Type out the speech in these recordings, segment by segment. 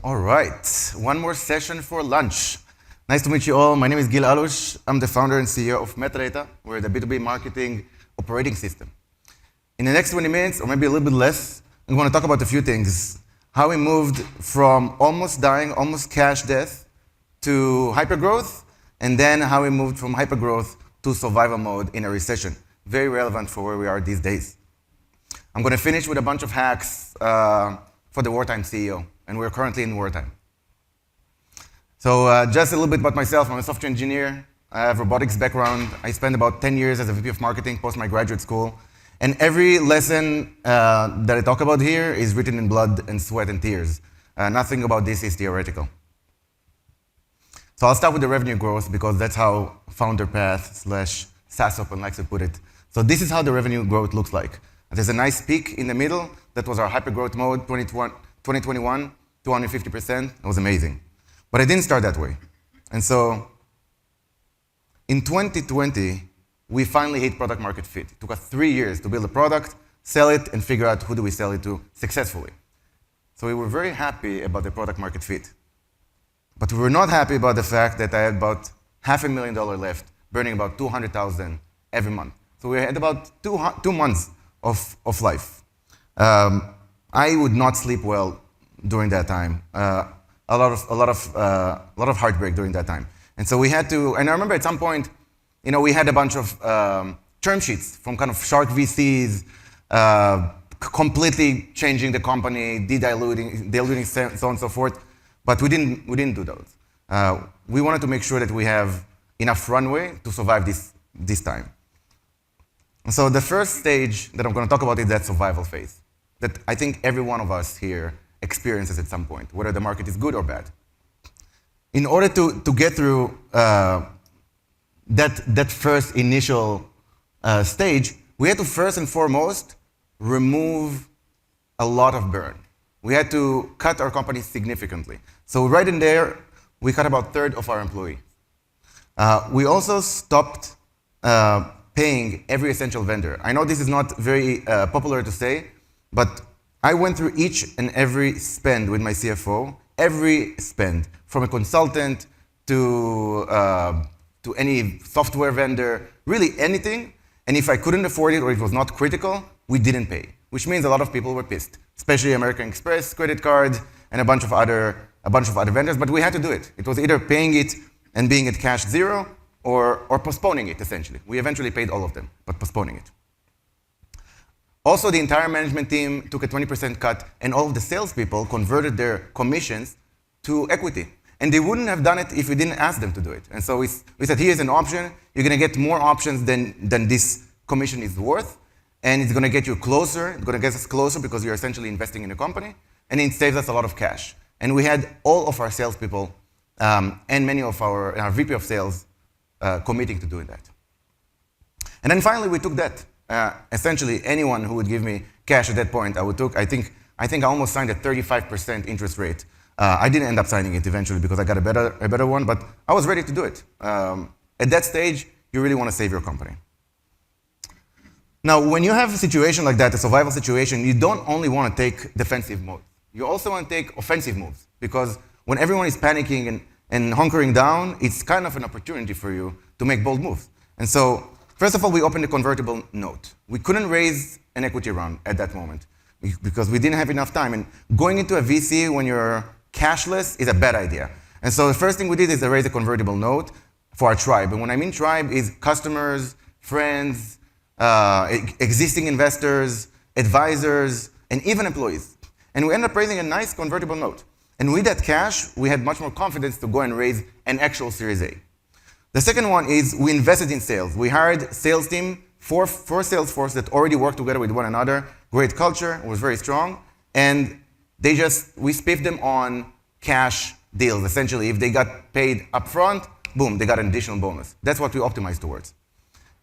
All right, one more session for lunch. Nice to meet you all. My name is Gil Allouche. I'm the founder and CEO of Metadata. We're the B2B marketing operating system. In the next 20 minutes, or maybe a little bit less, I'm going to talk about a few things. How we moved from almost dying, almost cash death, to hypergrowth, and then how we moved from hypergrowth to survival mode in a recession. Very relevant for where we are these days. I'm going to finish with a bunch of hacks for the Wartime CEO, and we're currently in wartime. So just a little bit about myself. I'm a software engineer. I have a robotics background. I spent about 10 years as a VP of marketing post my graduate school. And every lesson that I talk about here is written in blood and sweat and tears. Nothing about this is theoretical. So I'll start with the revenue growth because that's how founder path / SaaS Open likes to put it. So this is how the revenue growth looks like. There's a nice peak in the middle. That was our hypergrowth mode, 2021, 250%. It was amazing. But it didn't start that way. And so in 2020, we finally hit product market fit. It took us 3 years to build a product, sell it, and figure out who do we sell it to successfully. So we were very happy about the product market fit. But we were not happy about the fact that I had about $500,000 left, burning about $200,000 every month. So we had about two months of life. I would not sleep well during that time. A lot of heartbreak during that time. And so we had to, and I remember at some point, we had a bunch of term sheets from kind of shark VCs, completely changing the company, diluting, so on and so forth. But we didn't do those. We wanted to make sure that we have enough runway to survive this time. And so the first stage that I'm going to talk about is that survival phase that I think every one of us here experiences at some point, whether the market is good or bad. In order to get through that first initial stage, we had to first and foremost remove a lot of burn. We had to cut our company significantly. So right in there, we cut about a third of our employees. We also stopped paying every essential vendor. I know this is not very popular to say, but I went through each and every spend with my CFO, every spend, from a consultant to any software vendor, really anything. And if I couldn't afford it or it was not critical, we didn't pay, which means a lot of people were pissed, especially American Express, credit cards, and a bunch of other vendors. But we had to do it. It was either paying it and being at cash zero or postponing it, essentially. We eventually paid all of them, but postponing it. Also, the entire management team took a 20% cut, and all of the salespeople converted their commissions to equity. And they wouldn't have done it if we didn't ask them to do it. And so we said, here's an option. You're going to get more options than this commission is worth. And it's going to get you closer. It's going to get us closer because you're essentially investing in the company. And it saves us a lot of cash. And we had all of our salespeople and many of our VP of sales committing to doing that. And then finally, we took debt. Essentially, anyone who would give me cash at that point, I think I almost signed a 35% interest rate. I didn't end up signing it eventually because I got a better one, but I was ready to do it. At that stage, you really want to save your company. Now, when you have a situation like that, a survival situation, you don't only want to take defensive moves. You also want to take offensive moves because when everyone is panicking and hunkering down, it's kind of an opportunity for you to make bold moves. And so, first of all, we opened a convertible note. We couldn't raise an equity round at that moment because we didn't have enough time. And going into a VC when you're cashless is a bad idea. And so the first thing we did is to raise a convertible note for our tribe. And when I mean tribe is customers, friends, existing investors, advisors, and even employees. And we ended up raising a nice convertible note. And with that cash, we had much more confidence to go and raise an actual Series A. The second one is we invested in sales. We hired sales team, four Salesforce that already worked together with one another. Great culture, was very strong. And we spiffed them on cash deals. Essentially, if they got paid upfront, boom, they got an additional bonus. That's what we optimized towards.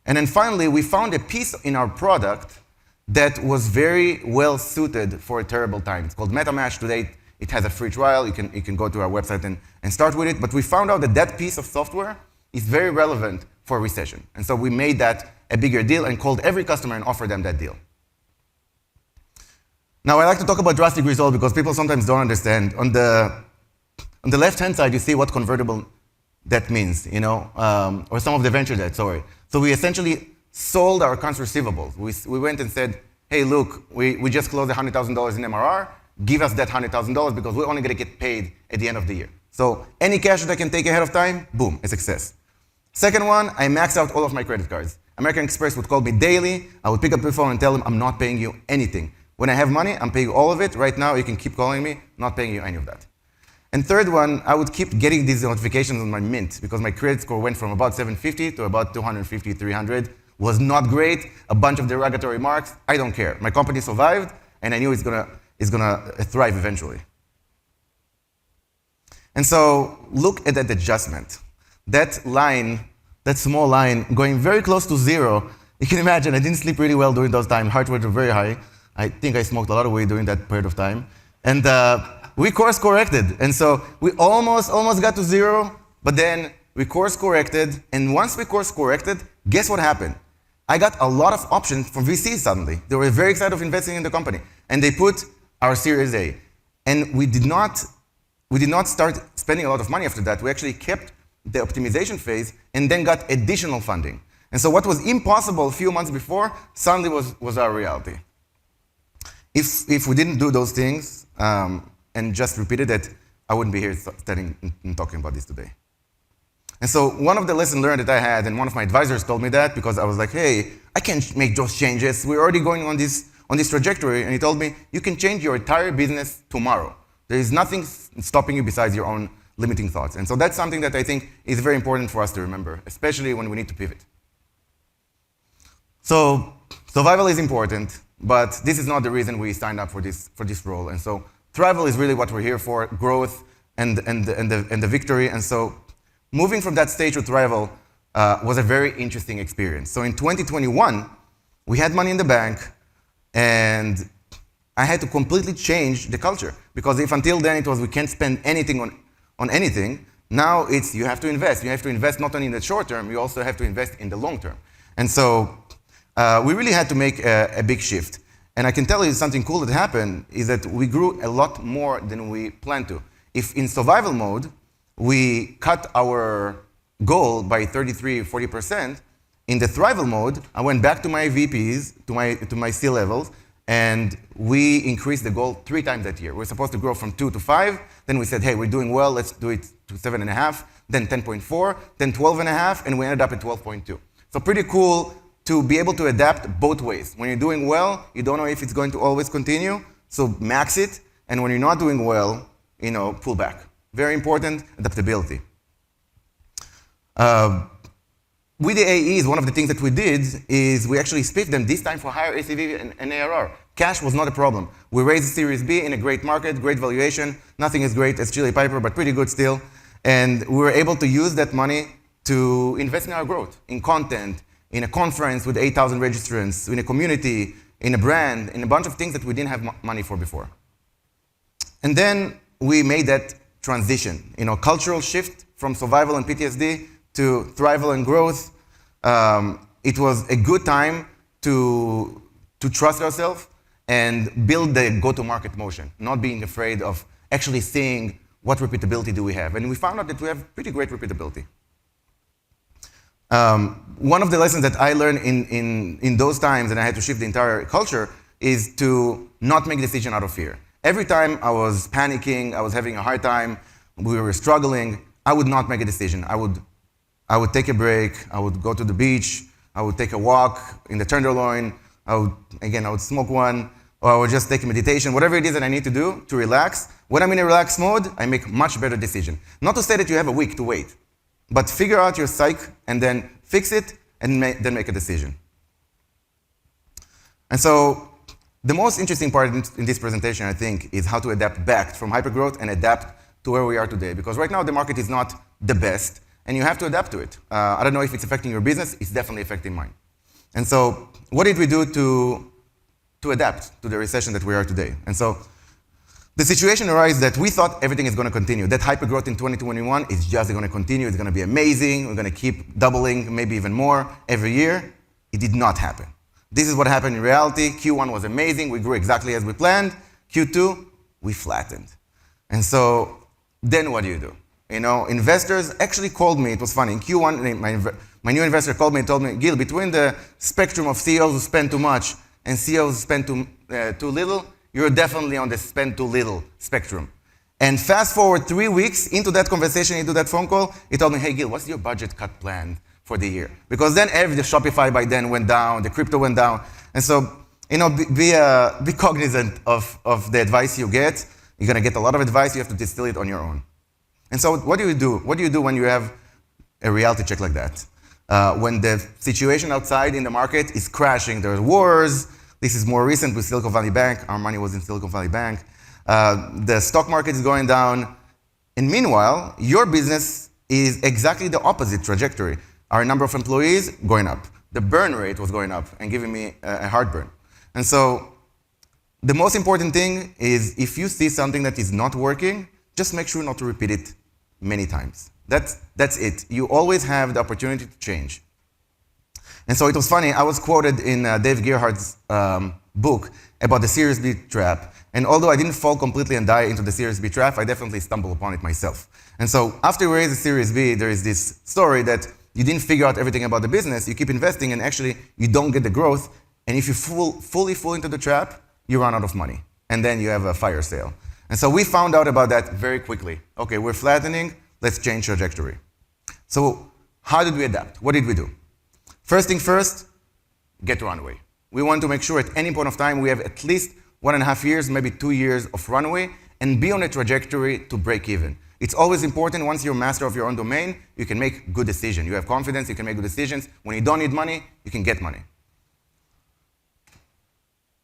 And then finally, we found a piece in our product that was very well suited for a terrible time. It's called MetaMatch. Today, it has a free trial. You can go to our website and start with it. But we found out that piece of software is very relevant for a recession. And so we made that a bigger deal and called every customer and offered them that deal. Now, I like to talk about drastic results because people sometimes don't understand. On the On the left-hand side, you see what convertible debt means, or some of the venture debt, sorry. So we essentially sold our accounts receivables. We went and said, hey, look, we just closed $100,000 in MRR. Give us that $100,000 because we're only going to get paid at the end of the year. So any cash that I can take ahead of time, boom, a success. Second one, I maxed out all of my credit cards. American Express would call me daily. I would pick up the phone and tell them, I'm not paying you anything. When I have money, I'm paying all of it. Right now, you can keep calling me, not paying you any of that. And third one, I would keep getting these notifications on my Mint because my credit score went from about 750 to about 250, 300. Was not great, a bunch of derogatory marks. I don't care. My company survived, and I knew it's gonna thrive eventually. And so look at that adjustment. That line, that small line, going very close to zero. You can imagine, I didn't sleep really well during those times. Heart rate was very high. I think I smoked a lot of weed during that period of time. And we course corrected. And so we almost got to zero, but then we course corrected. And once we course corrected, guess what happened? I got a lot of options from VCs suddenly. They were very excited of investing in the company. And they put our Series A. And we did not start spending a lot of money after that. We actually kept the optimization phase and then got additional funding. And so what was impossible a few months before suddenly was our reality. If we didn't do those things and just repeated it, I wouldn't be here standing and talking about this today. And so one of the lessons learned that I had, and one of my advisors told me that because I was like, hey, I can't make those changes. We're already going on this trajectory. And he told me, you can change your entire business tomorrow. There is nothing stopping you besides your own limiting thoughts. And so that's something that I think is very important for us to remember, especially when we need to pivot. So survival is important, but this is not the reason we signed up for this role. And so thrival is really what we're here for, growth and the victory. And so moving from that stage to thrival was a very interesting experience. So in 2021, we had money in the bank, and I had to completely change the culture. Because if until then it was we can't spend anything on anything, now it's you have to invest. You have to invest not only in the short term, you also have to invest in the long term. And so we really had to make a big shift. And I can tell you something cool that happened is that we grew a lot more than we planned to. If in survival mode, we cut our goal by 33, 40%, in the thrival mode, I went back to my VPs, to my C levels, and we increased the goal 3 times that year. We're supposed to grow from 2 to 5. Then we said, hey, we're doing well, let's do it to 7.5, then 10.4, then 12.5, and we ended up at 12.2. So pretty cool to be able to adapt both ways. When you're doing well, you don't know if it's going to always continue, so max it. And when you're not doing well, pull back. Very important, adaptability. With the AEs, one of the things that we did is we actually spiffed them this time for higher ACV and ARR. Cash was not a problem. We raised Series B in a great market, great valuation. Nothing as great as Chili Piper, but pretty good still. And we were able to use that money to invest in our growth, in content, in a conference with 8,000 registrants, in a community, in a brand, in a bunch of things that we didn't have money for before. And then we made that transition, cultural shift from survival and PTSD to thrival and growth. It was a good time to trust ourselves and build the go-to-market motion, not being afraid of actually seeing what repeatability do we have. And we found out that we have pretty great repeatability. One of the lessons that I learned in those times, and I had to shift the entire culture, is to not make decisions out of fear. Every time I was panicking, I was having a hard time, we were struggling, I would not make a decision. I would take a break, I would go to the beach, I would take a walk in the Tenderloin, I would smoke one, or I would just take a meditation, whatever it is that I need to do to relax. When I'm in a relaxed mode, I make much better decision. Not to say that you have a week to wait, but figure out your psyche and then fix it and then make a decision. And so the most interesting part in this presentation, I think, is how to adapt back from hypergrowth and adapt to where we are today. Because right now the market is not the best, and you have to adapt to it. I don't know if it's affecting your business, it's definitely affecting mine. And so what did we do to adapt to the recession that we are today? And so the situation arises that we thought everything is going to continue. That hypergrowth in 2021 is just going to continue. It's going to be amazing. We're going to keep doubling, maybe even more every year. It did not happen. This is what happened in reality. Q1 was amazing. We grew exactly as we planned. Q2, we flattened. And so then what do you do? Investors actually called me. It was funny. In Q1, my new investor called me and told me, Gil, between the spectrum of CEOs who spend too much and CEOs who spend too little, you're definitely on the spend too little spectrum. And fast forward 3 weeks into that conversation, into that phone call, he told me, hey, Gil, what's your budget cut plan for the year? Because then the Shopify by then went down, the crypto went down. And so, be cognizant of the advice you get. You're going to get a lot of advice. You have to distill it on your own. And so what do you do? What do you do when you have a reality check like that? When the situation outside in the market is crashing, there are wars. This is more recent with Silicon Valley Bank. Our money was in Silicon Valley Bank. The stock market is going down. And meanwhile, your business is exactly the opposite trajectory. Our number of employees going up. The burn rate was going up and giving me a heartburn. And so the most important thing is if you see something that is not working, just make sure not to repeat it many times. That's it. You always have the opportunity to change. And so it was funny, I was quoted in Dave Gerhardt's book about the Series B trap. And although I didn't fall completely and die into the Series B trap, I definitely stumbled upon it myself. And so after you raise the Series B, there is this story that you didn't figure out everything about the business, you keep investing, and actually you don't get the growth. And if you fully fall into the trap, you run out of money. And then you have a fire sale. And so we found out about that very quickly. Okay, we're flattening, let's change trajectory. So how did we adapt? What did we do? First thing first, get runway. We want to make sure at any point of time we have at least 1.5 years, maybe 2 years of runway, and be on a trajectory to break even. It's always important, once you're master of your own domain, you can make good decisions. You have confidence, you can make good decisions. When you don't need money, you can get money.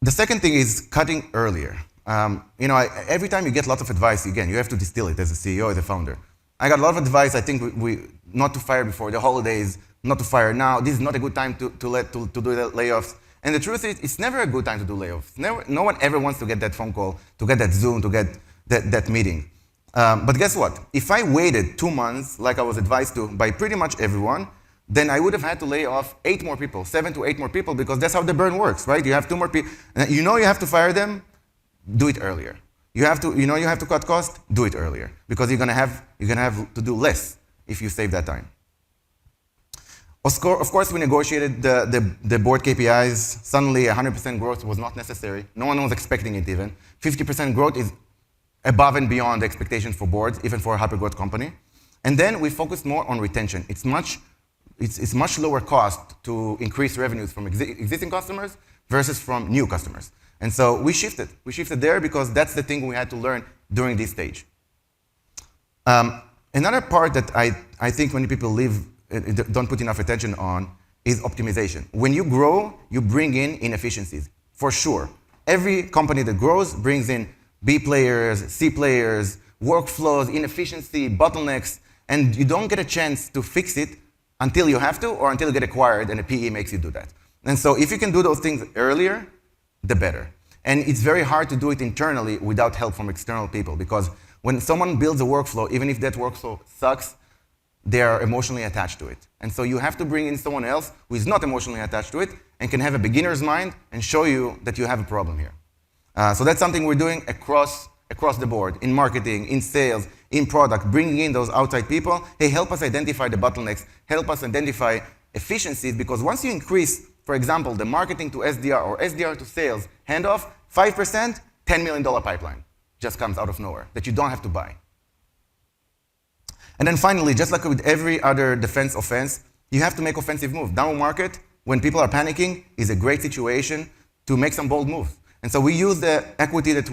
The second thing is cutting earlier. Every time you get lots of advice, again, you have to distill it as a CEO, as a founder. I got a lot of advice, I think, not to fire before the holidays, not to fire now. This is not a good time to do the layoffs. And the truth is, it's never a good time to do layoffs. No one ever wants to get that phone call, to get that Zoom, to get that meeting. But guess what? If I waited 2 months, like I was advised to by pretty much everyone, then I would have had to lay off 8 more people, 7 to 8 more people, because that's how the burn works, right? You have 2 more people. You have to fire them, do it earlier. You have to cut costs, do it earlier, because you're gonna have to do less if you save that time. Of course, we negotiated the board KPIs. Suddenly, 100% growth was not necessary. No one was expecting it even. 50% growth is above and beyond the expectation for boards, even for a hyper-growth company. And then we focused more on retention. It's much lower cost to increase revenues from existing customers versus from new customers. And so we shifted. We shifted there because that's the thing we had to learn during this stage. Another part that I think many people don't put enough attention on is optimization. When you grow, you bring in inefficiencies, for sure. Every company that grows brings in B players, C players, workflows, inefficiency, bottlenecks, and you don't get a chance to fix it until you have to or until you get acquired and a PE makes you do that. And so if you can do those things earlier, the better. And it's very hard to do it internally without help from external people, because when someone builds a workflow, even if that workflow sucks, they are emotionally attached to it. And so you have to bring in someone else who is not emotionally attached to it and can have a beginner's mind and show you that you have a problem here. So that's something we're doing across the board, in marketing, in sales, in product, bringing in those outside people. Hey, help us identify the bottlenecks, help us identify efficiencies, because once you increase, for example, the marketing to SDR or SDR to sales handoff, 5%, $10 million pipeline just comes out of nowhere that you don't have to buy. And then finally, just like with every other defense offense, you have to make offensive moves. Down market, when people are panicking, is a great situation to make some bold moves. And so we use the equity that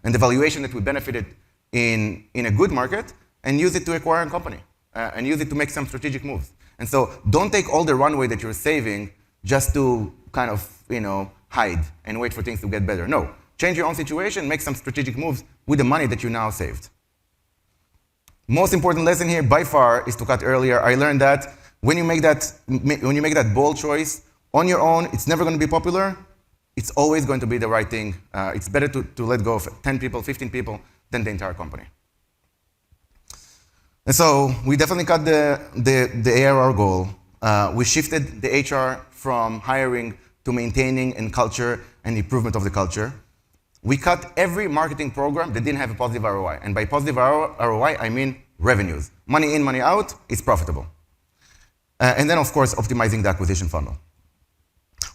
and the valuation that we benefited in a good market and use it to acquire a company and use it to make some strategic moves. And so don't take all the runway that you're saving just to kind of, hide and wait for things to get better. No, change your own situation, make some strategic moves with the money that you now saved. Most important lesson here by far is to cut earlier. I learned that when you make that bold choice on your own, it's never going to be popular. It's always going to be the right thing. It's better to let go of 10 people, 15 people than the entire company. And so we definitely cut the ARR goal. We shifted the HR from hiring to maintaining and culture and improvement of the culture. We cut every marketing program that didn't have a positive ROI. And by positive ROI, I mean revenues. Money in, money out, it's profitable. And then, of course, optimizing the acquisition funnel.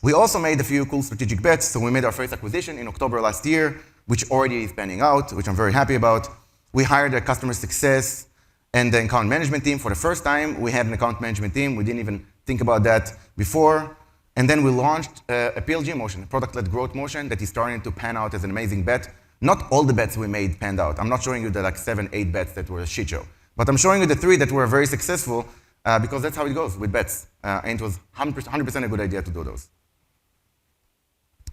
We also made a few cool strategic bets. So we made our first acquisition in October last year, which already is panning out, which I'm very happy about. We hired a customer success and the account management team. For the first time, we had an account management team. We didn't even think about that before. And then we launched a PLG motion, a product-led growth motion that is starting to pan out as an amazing bet. Not all the bets we made panned out. I'm not showing you the 7, 8 bets that were a shit show. But I'm showing you the 3 that were very successful because that's how it goes with bets. And it was 100% a good idea to do those.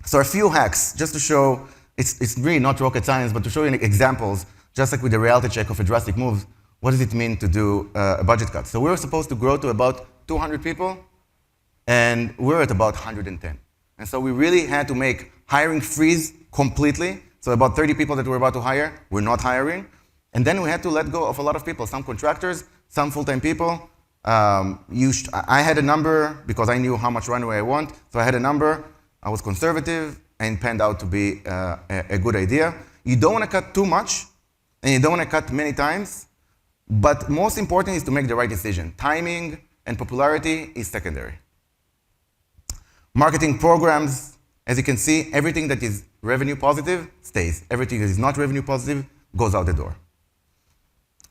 So a few hacks, just to show, it's really not rocket science, but to show you examples, just like with the reality check of a drastic move, what does it mean to do a budget cut? So we were supposed to grow to about 200 people, and we're at about 110. And so we really had to make hiring freeze completely. So about 30 people that we're about to hire, we're not hiring. And then we had to let go of a lot of people, some contractors, some full-time people. I had a number because I knew how much runway I want. So I had a number. I was conservative and panned out to be a good idea. You don't want to cut too much, and you don't want to cut many times. But most important is to make the right decision. Timing and popularity is secondary. Marketing programs, as you can see, everything that is revenue positive stays. Everything that is not revenue positive goes out the door.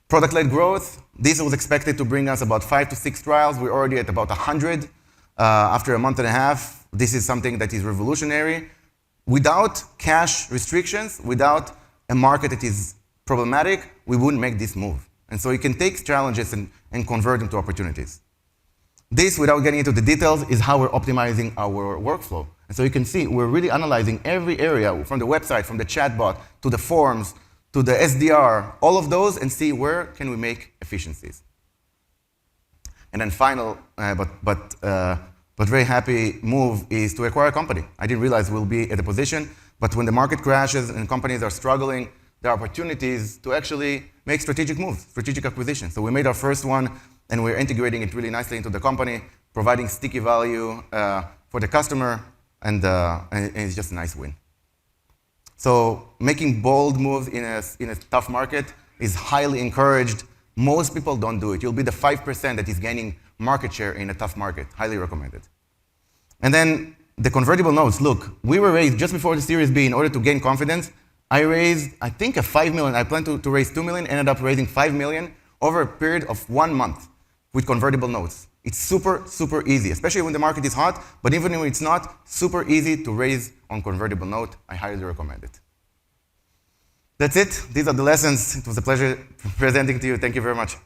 Product-led growth, this was expected to bring us about 5 to 6 trials. We're already at about 100 after a month and a half. This is something that is revolutionary. Without cash restrictions, without a market that is problematic, we wouldn't make this move. And so you can take challenges and convert them to opportunities. This, without getting into the details, is how we're optimizing our workflow. And so you can see we're really analyzing every area, from the website, from the chatbot, to the forms, to the SDR, all of those, and see where can we make efficiencies. And then final, but very happy move is to acquire a company. I didn't realize we'll be at a position, but when the market crashes and companies are struggling, there are opportunities to actually make strategic moves, strategic acquisitions. So we made our first one, and we're integrating it really nicely into the company, providing sticky value for the customer, and it's just a nice win. So making bold moves in a tough market is highly encouraged. Most people don't do it. You'll be the 5% that is gaining market share in a tough market. Highly recommended. And then the convertible notes. Look, we were raised just before the Series B in order to gain confidence. I raised, I think, a 5 million. I planned to raise 2 million, ended up raising 5 million over a period of 1 month with convertible notes. It's super, super easy, especially when the market is hot, but even when it's not, super easy to raise on convertible note. I highly recommend it. That's it. These are the lessons. It was a pleasure presenting to you. Thank you very much.